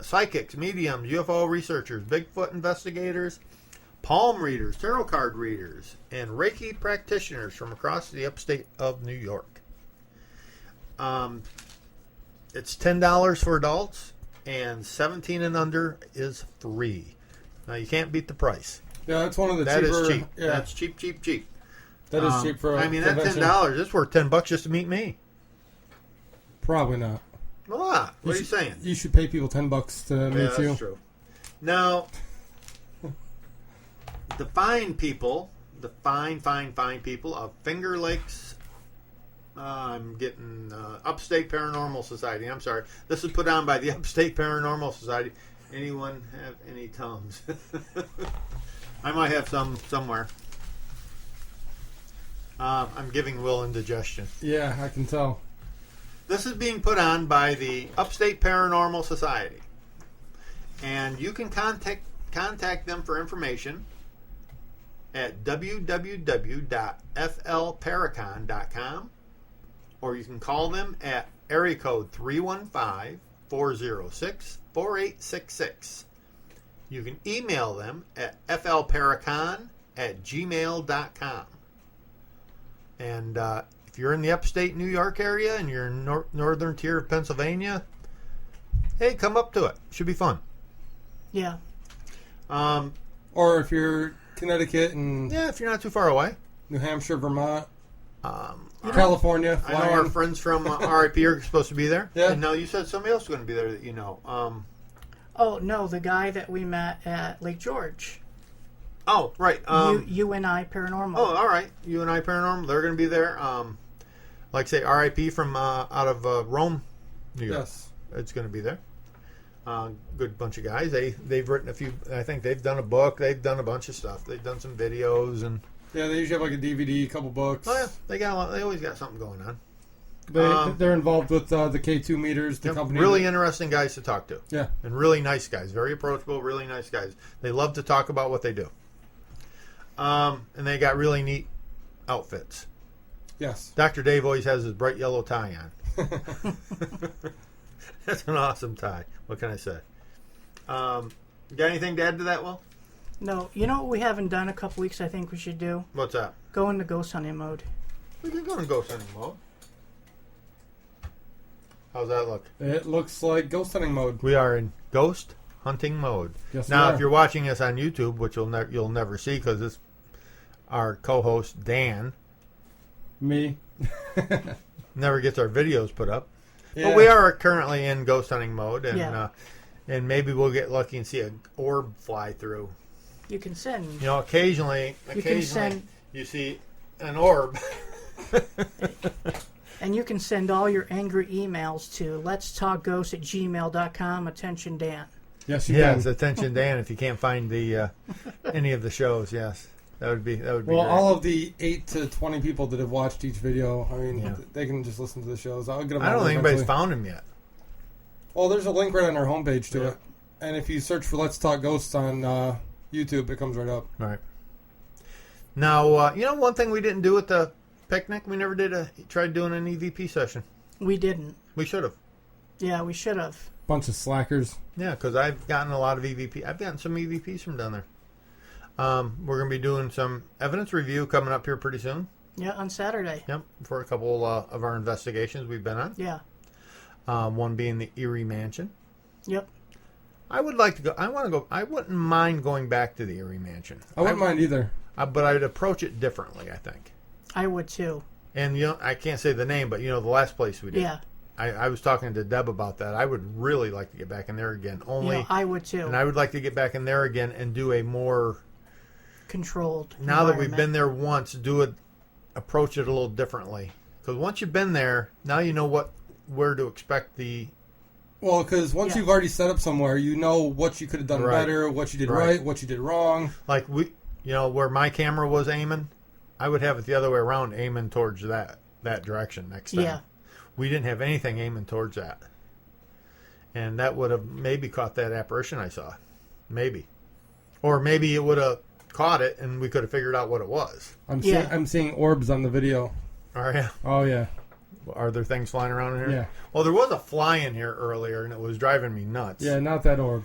psychics, mediums, UFO researchers, Bigfoot investigators, palm readers, tarot card readers, and Reiki practitioners from across the upstate of New York. It's $10 for adults, and 17 and under is free. Now, you can't beat the price. Yeah, that's one of the That cheaper. is cheap. Yeah, That's cheap. that is cheap for a that convention. $10, it's worth $10 just to meet me. Probably not. What are you saying? You should pay people $10 to meet Yeah, you. that's true. Now, the fine people of Finger Lakes. I'm getting Upstate Paranormal Society. I'm sorry. This is put on by the Upstate Paranormal Society. Anyone have any Tums? I might have some somewhere. I'm giving Will indigestion. Yeah, I can tell. This is being put on by the Upstate Paranormal Society. And you can contact them for information at www.flparacon.com, or you can call them at area code 315-406-4866. You can email them at flparacon@gmail.com. And if you're in the upstate New York area and you're in northern tier of Pennsylvania, hey, come up to it. Should be fun. Yeah. Or if you're Connecticut and Yeah, if you're not too far away. New Hampshire, Vermont, California. I know our friends from RIP are supposed to be there. Yeah. And now you said somebody else was going to be there that you know. Oh, no, the guy that we met at Lake George. Oh, right. UNI Paranormal. Oh, all right. UNI Paranormal. They're going to be there. Like say RIP from out of Rome, New York. Yes. It's going to be there. Good bunch of guys. They've written a few. I think they've done a book. They've done a bunch of stuff. They've done some videos and. Yeah, they usually have like a DVD, a couple books. Oh yeah, they always got something going on. They're involved with the K2 meters, the company. Really interesting guys to talk to. Yeah. And really nice guys. Very approachable, really nice guys. They love to talk about what they do. And they got really neat outfits. Yes. Dr. Dave always has his bright yellow tie on. That's an awesome tie. What can I say? You got anything to add to that, Will? No, you know what we haven't done a couple weeks I think we should do? What's that? Go into ghost hunting mode. We can go in ghost hunting mode. How's that look? It looks like ghost hunting mode. We are in ghost hunting mode. Yes, now, we are. if you're watching us on YouTube, which you'll never see because it's our co-host Dan Me. never gets our videos put up. Yeah. But we are currently in ghost hunting mode, and Yeah. And maybe we'll get lucky and see an orb fly through. You can send. You know, occasionally you see an orb. And you can send all your angry emails to letstalkghost@gmail.com. Attention, Dan. Yes, you Yes, can. attention, Dan. If you can't find the any of the shows, yes, that would be Well, great. all of the 8 to 20 people that have watched each video, I mean, Yeah. They can just listen to the shows. I'll get them. I don't think anybody's found him yet. Well, there's a link right on our homepage to Yeah. it, and if you search for "Let's Talk Ghosts" on YouTube, it comes right up. Right. Now, one thing we didn't do at the picnic, we never tried doing an EVP session. We didn't. We should have. Yeah, we should have. Bunch of slackers. Yeah, because I've gotten a lot of EVP. I've gotten some EVPs from down there. We're going to be doing some evidence review coming up here pretty soon. Yeah, on Saturday. Yep, for a couple of our investigations we've been on. Yeah. One being the Erie Mansion. Yep. I would like to go. I want to go. I wouldn't mind going back to the Erie Mansion. I wouldn't mind either. But I'd approach it differently, I think. I would too. And I can't say the name, but the last place we did. Yeah. I was talking to Deb about that. I would really like to get back in there again. I would too. And I would like to get back in there again and do a more controlled. Now that we've been environment. there once, approach it a little differently. Because once you've been there, now you know where to expect the. Well, because once Yeah. you've already set up somewhere, you know what you could have done Right. better, what you did Right. right, what you did wrong. Like where my camera was aiming, I would have it the other way around, aiming towards that direction next time. Yeah. We didn't have anything aiming towards that. And that would have maybe caught that apparition I saw. Maybe. Or maybe it would have caught it and we could have figured out what it was. I'm seeing orbs on the video. Oh, yeah. Are there things flying around in here? Yeah. Well, there was a fly in here earlier and it was driving me nuts. Yeah, not that orb.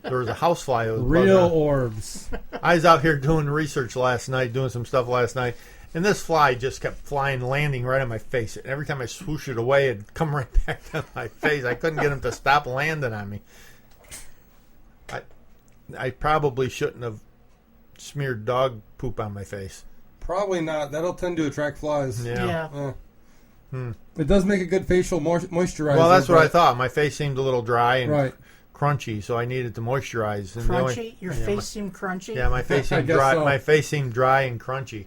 There was a housefly. That was Real buzzing. orbs. I was out here doing research last night, doing some stuff last night, and this fly just kept flying, landing right on my face. And every time I swoosh it away, it'd come right back on my face. I couldn't get him to stop landing on me. I probably shouldn't have smeared dog poop on my face. Probably not. That'll tend to attract flies. Yeah. It does make a good facial moisturizer. Well, that's what I thought. My face seemed a little dry and right. crunchy, so I needed to moisturize. And the only- Crunchy? Your face seemed crunchy? yeah, my face I seemed guess dry. so. My face seemed dry and crunchy.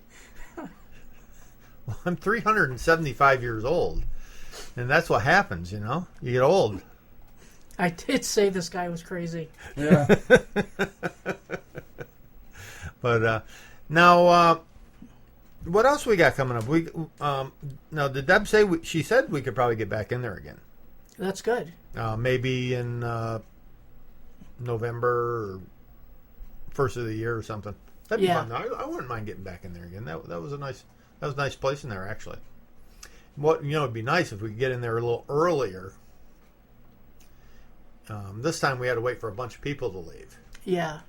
Well, I'm 375 years old, and that's what happens. You know, you get old. I did say this guy was crazy. Yeah. But now, what else we got coming up? We now did Deb say she said we could probably get back in there again? That's good. Maybe in November or first of the year or something. That'd be Yeah. fun. I wouldn't mind getting back in there again. That was a nice place in there actually. What it'd be nice if we could get in there a little earlier. This time we had to wait for a bunch of people to leave, Yeah.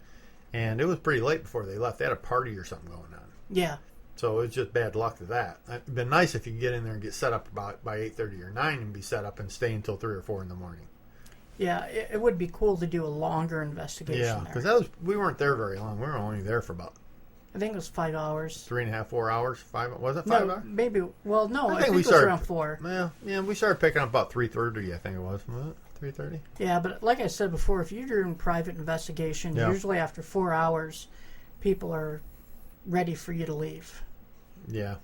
and it was pretty late before they left. They had a party or something going on, Yeah. so it was just bad luck to that. It'd been nice if you could get in there and get set up about by 8:30 or 9 and be set up and stay until 3 or 4 in the morning. Yeah. It would be cool to do a longer investigation Yeah, there. because we weren't there very long. We were only there for about I think it was 5 hours. 3.5, 4 hours. 5 was it 5 No, hours? maybe. Well, no, I think we it was started around 4. Yeah, we started picking up about 3:30. I think it was 3:30. Yeah, but like I said before, if you're doing private investigation, Yeah. usually after 4 hours, people are ready for you to leave. Yeah,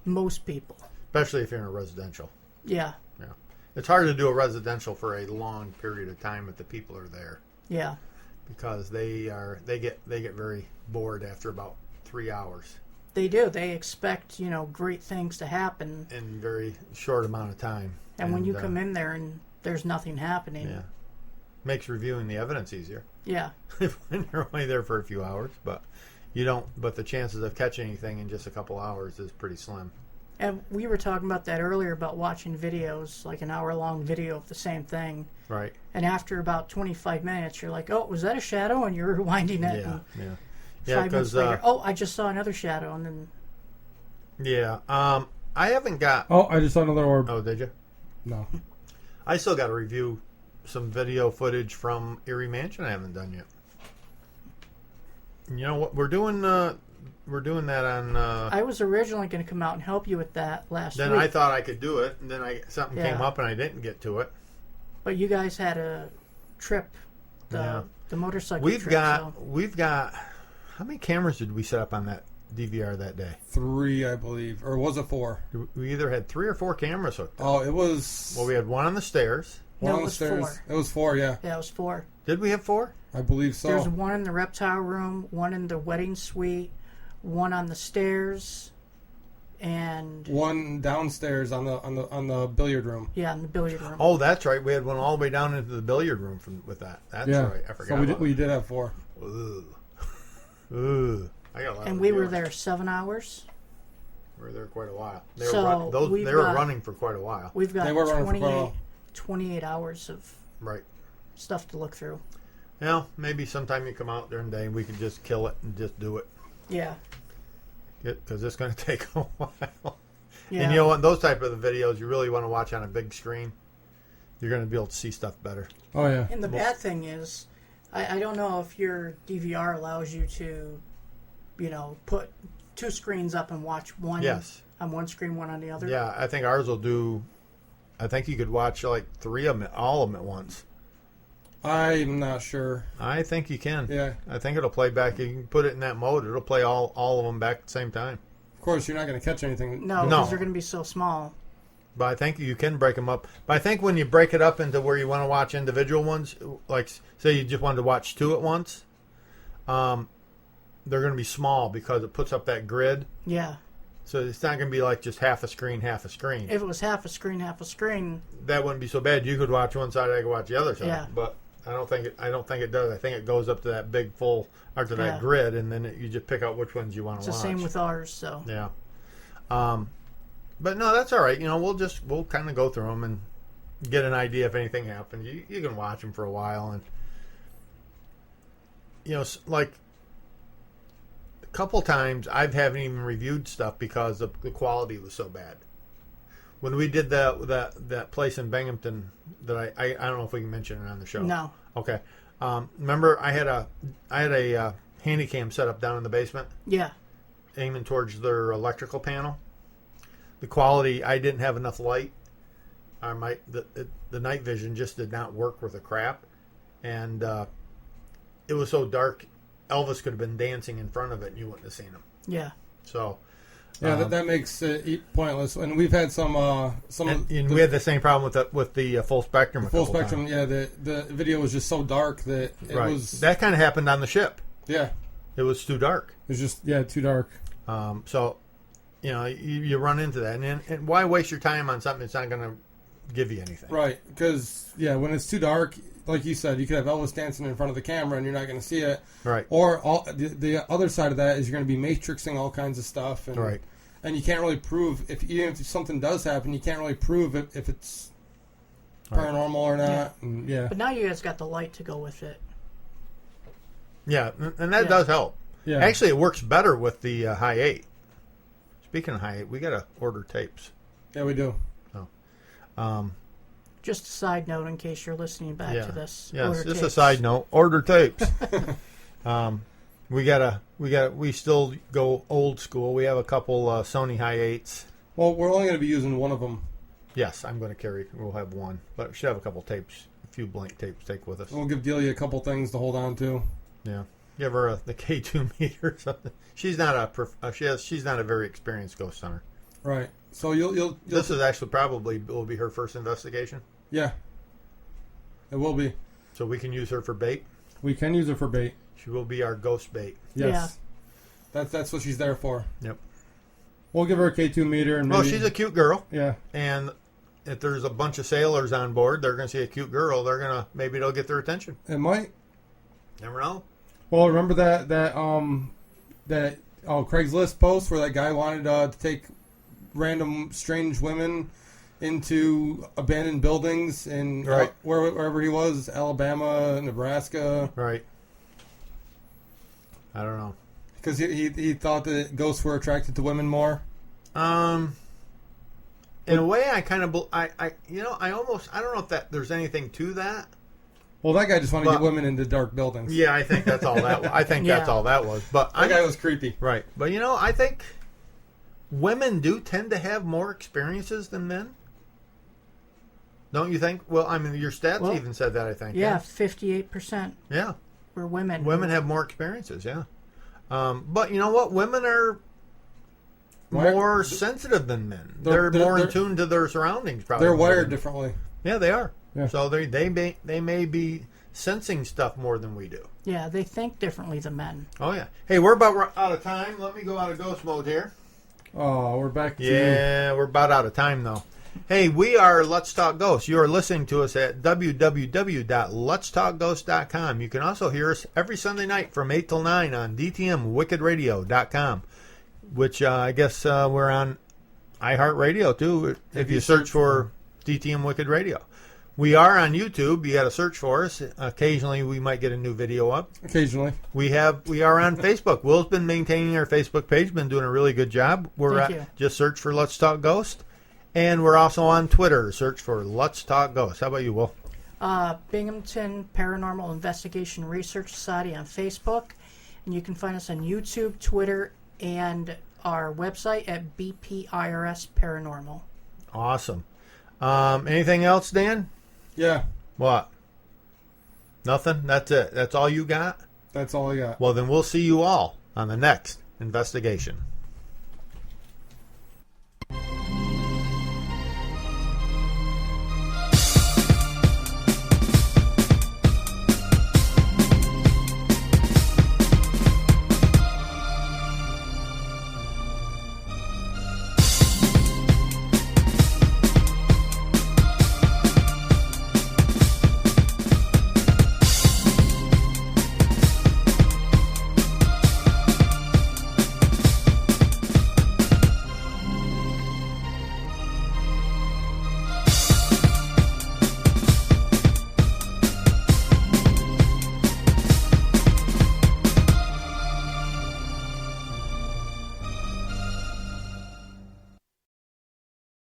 Most people. especially if you're in a residential. Yeah. Yeah, it's hard to do a residential for a long period of time if the people are there Yeah. because they get very bored after about 3 hours They do. They expect, great things to happen. in a very short amount of time. And when you come in there and there's nothing happening. yeah, makes reviewing the evidence easier. Yeah. When you're only there for a few hours, but you don't. But the chances of catching anything in just a couple hours is pretty slim. And we were talking about that earlier about watching videos, like an hour-long video of the same thing. Right. And after about 25 minutes, you're like, oh, was that a shadow? And you're rewinding it. Yeah. And Yeah. 5 minutes Because later, oh, I just saw another shadow. And then, yeah. I haven't got. Oh, I just saw another orb. Oh, did you? No. I still got to review some video footage from Erie Mansion. I haven't done yet. You know what? We're doing that on. I was originally going to come out and help you with that last Then week. I thought I could do it, and then something came Yeah. up and I didn't get to it. But you guys had a trip, the motorcycle We've trip. got. How many cameras did we set up on that DVR that day? 3, I believe. Or was it 4? We either had 3 or 4 cameras hooked up. Oh, it was... Well, we had one on the stairs. one No, on it the was stairs. 4. It was 4, yeah. Yeah, it was 4. Did we have 4? I believe so. There's one in the reptile room, one in the wedding suite, one on the stairs, and One downstairs on the billiard room. yeah, in the billiard room. Oh, that's right. We had one all the way down into the billiard room with that. That's Yeah. right. I forgot. So about we did have 4. that. Ooh. Ooh. I got a lot And of we were viewers. there 7 hours. We were there quite a while. They So were we've they were got- running for quite a while. We've got They were running for quite a 28 hours of Right. stuff to look through. Well, maybe sometime you come out during the day and we can just kill it and just do it. Yeah. Because it's going to take a while. Yeah. And you know what? Those type of the videos you really want to watch on a big screen. You're going to be able to see stuff better. Oh, yeah. And the bad thing is, I don't know if your DVR allows you to, put 2 screens up and watch one Yes. on one screen, one on the other. Yeah, I think ours will do. I think you could watch like 3 of them, all of them at once. I'm not sure. I think you can. Yeah. I think it'll play back. You can put it in that mode. It'll play all of them back at the same time. Of course, you're not going to catch anything. No, No. because they're going to be so small. But I think you can break them up. But I think when you break it up into where you want to watch individual ones, like say you just wanted to watch 2 at once, they're going to be small because it puts up that grid. Yeah. So it's not going to be like just half a screen, half a screen. If it was half a screen, That wouldn't be so bad. You could watch one side, I could watch the other side. Yeah. But I don't think it does. I think it goes up to that big full or to that Yeah. grid, and then you just pick out which ones you want it's to the watch. same with ours. So Yeah. But no, that's all right. We'll kind of go through them and get an idea if anything happens. You can watch them for a while, and like a couple times I haven't even reviewed stuff because the quality was so bad. When we did that place in Binghamton, that I don't know if we can mention it on the show. no. Okay. Remember I had a handy cam set up down in the basement, Yeah. aiming towards their electrical panel. The quality, I didn't have enough light. The night vision just did not work with the crap, and it was so dark, Elvis could have been dancing in front of it, and you wouldn't have seen him. Yeah. So. Yeah, that makes it pointless. And we've had some and we had the same problem with the full spectrum. Full spectrum, yeah. The video was just so dark that it was. That kind of happened on the ship. Yeah, it was too dark. It was just too dark. So, you run into that, and why waste your time on something that's not going to give you anything? Right, because when it's too dark, like you said, you could have Elvis dancing in front of the camera and you're not going to see it. Right. Or the other side of that is you're going to be matrixing all kinds of stuff. And, right. And you can't really prove, even if something does happen, you can't really prove if it's paranormal or not. Yeah. And, But now you guys got the light to go with it. Yeah, and that does help. Yeah. Actually, it works better with the high 8. Speaking of high 8, we got to order tapes. Yeah, we do. So, just a side note in case you're listening back to this. Yes, just a side note. Order tapes. We still go old school. We have a couple Sony high 8s. Well, we're only going to be using one of them. Yes, I'm going to carry. We'll have one, but we should have a couple tapes, a few blank tapes to take with us. We'll give Delia a couple things to hold on to. Yeah, give her the K2 meter or something. She's not she's not a very experienced ghost hunter. Right. So you'll this is actually probably will be her first investigation. Yeah. It will be. So we can use her for bait. We can use her for bait. She will be our ghost bait. Yes. Yeah. That's what she's there for. Yep. We'll give her a K2 meter. And maybe, she's a cute girl. Yeah. And if there's a bunch of sailors on board, they're going to see a cute girl. Maybe it'll get their attention. It might. Never know. Well, remember that Craigslist post where that guy wanted to take random strange women into abandoned buildings in wherever he was, Alabama, Nebraska. Right. I don't know. Because he thought that ghosts were attracted to women more. In a way, I kind of I don't know if there's anything to that. Well, that guy just wanted to get women into dark buildings. Yeah, I think that's all that was. I think that's all that was. But that guy was creepy. Right. But I think women do tend to have more experiences than men. Don't you think? Well, I mean, your stats even said that, I think. Yeah, 58%. Yeah. Were women. Women have more experiences, yeah. But you know what? Women are more sensitive than men. They're more in tune to their surroundings, probably. They're wired differently. Yeah, they are. Yeah. So they may be sensing stuff more than we do. Yeah, they think differently than men. Oh, yeah. Hey, we're about out of time. Let me go out of ghost mode here. Oh, we're back to... Yeah, we're about out of time, though. Hey, we are Let's Talk Ghosts. You are listening to us at www.letstalkghost.com. You can also hear us every Sunday night from 8 till 9 on dtmwickedradio.com, which I guess we're on iHeartRadio, too, if you search for DTM Wicked Radio. We are on YouTube. You got to search for us. Occasionally, we might get a new video up. Occasionally. We are on Facebook. Will's been maintaining our Facebook page, been doing a really good job. Just search for Let's Talk Ghost. And we're also on Twitter. Search for Let's Talk Ghost. How about you, Will? Binghamton Paranormal Investigation Research Society on Facebook. And you can find us on YouTube, Twitter, and our website at BPIRS Paranormal. Awesome. Anything else, Dan? Yeah. What? Nothing? That's it? That's all you got? That's all I got. Well, then we'll see you all on the next investigation.